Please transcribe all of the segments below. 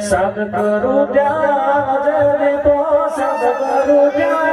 સદગુરુ ધ્યાન જને તો સદગુરુ ધ્યાન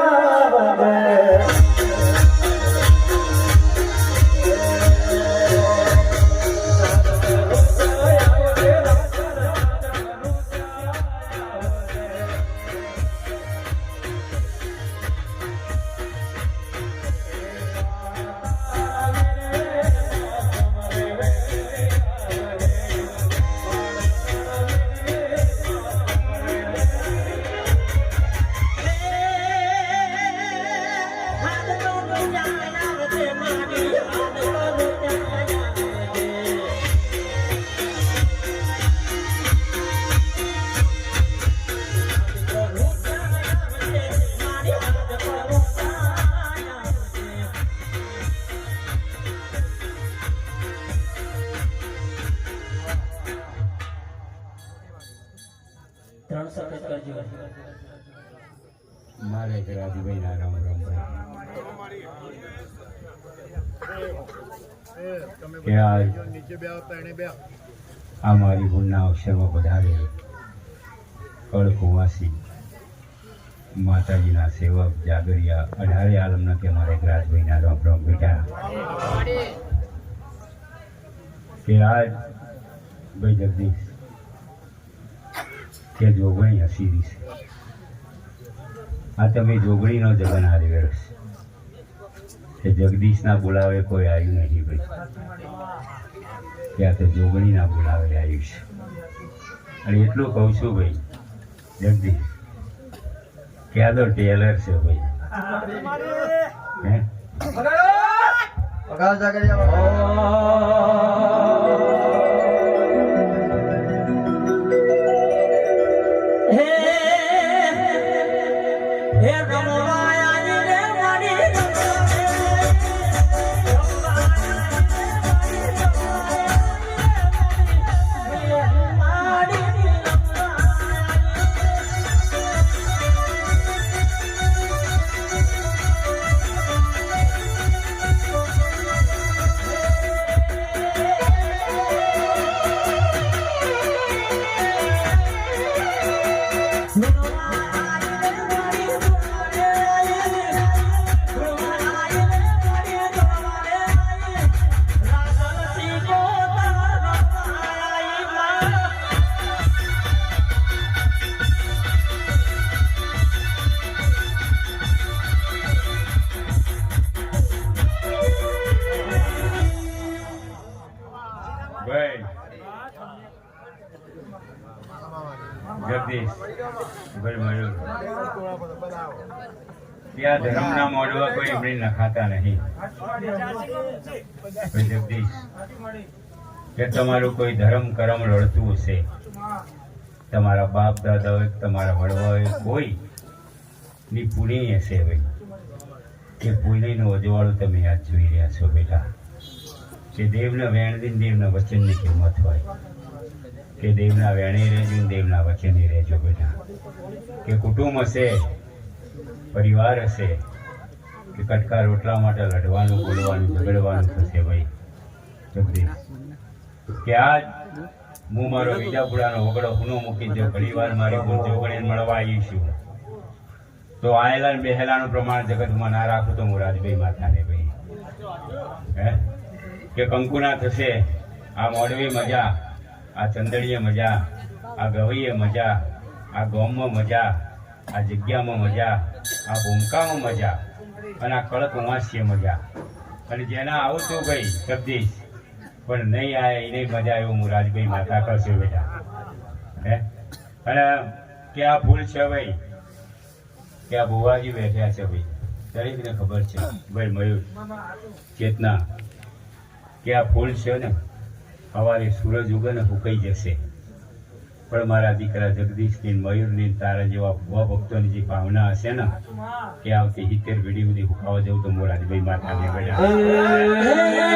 મારે રાજભાઈ ના રામ રામ કે આ મારી ભૂલના અક્ષરમાં વધારે કળકુવાસી માતાજીના સેવક જાગરિયા 18 આલમના કે મારે રાજભાઈ ના રામ રામ બેટા કે આજ ભાઈ જગદીશ કે જોગણી હસીરી છે આ તમે જોગણીનો જગન હારી વેરસ કે જગદીશના બોલાવે કોઈ આવ્યું નહીં ભાઈ કે આ તો જોગણીના બોલાવે આવ્યું છે અને એટલું કહું છું ભાઈ જગદીશ કે આ તો ટેલર છે ભાઈ જગદીશ ભાઈ મયુર ત્યાં ધર્મના મોઢવા કોઈ એમની નખાતા નહીં જગદીશ કે તમારું કોઈ ધર્મ કરમ લડતું હશે તમારા બાપ દાદાઓએ તમારા વડવાઓએ કોઈ ની પુણી હશે ભાઈ કે પુણીનું અજવાળું તમે યાદ જોઈ રહ્યા છો બેટા કે દેવના વેણદીન દેવના વચનની કિંમત હોય કે દેવના વેણે રહેજો દેવના વચને રહેજો બેટા કે કુટુંબ હશે પરિવાર હશે કે કટકા રોટલા માટે લડવાનું બોલવાનું ઝઘડવાનું થશે ભાઈ જગદીશ કે આજ હું મારો વિજાપુરાનો વગડો હુનો મૂકી દો ઘણી વાર મારી ભૂલ જોગણીને મળવા આવી છું તો આયેલા ને બેહેલાનું પ્રમાણ જગતમાં ના રાખું તો હું રાજભાઈ માતાને ભાઈ કે કંકુના થશે આ મોડવી મજા આ ચંદડીએ મજા આ ગવઈએ મજા આ ગોમમાં મજા આ જગ્યામાં મજા આ ભૂમકામાં મજા અને આ કળક ઉમાસીએ મજા અને જેના આવું તો ભાઈ જગદીશ પણ નહીં આવે એને મજા એવું હું રાજભાઈ માતા કરશે બેટા અને કે આ ભૂલ છે ભાઈ કે આ ભુવાજી બેઠ્યા છે ભાઈ દરેકને ખબર છે ભાઈ મયુર ચેતના કે આ ફૂલ છે ને સવારે સૂરજ ઉગે ને ફૂંકાઈ જશે પણ મારા દીકરા જગદીશની મયુરની તારા જેવા ભુવા ભક્તોની જે ભાવના હશે ને કે આવતી 70 પેઢી સુધી ફૂંકાવા જવું તો મોરારીભાઈ માતાને બેઠા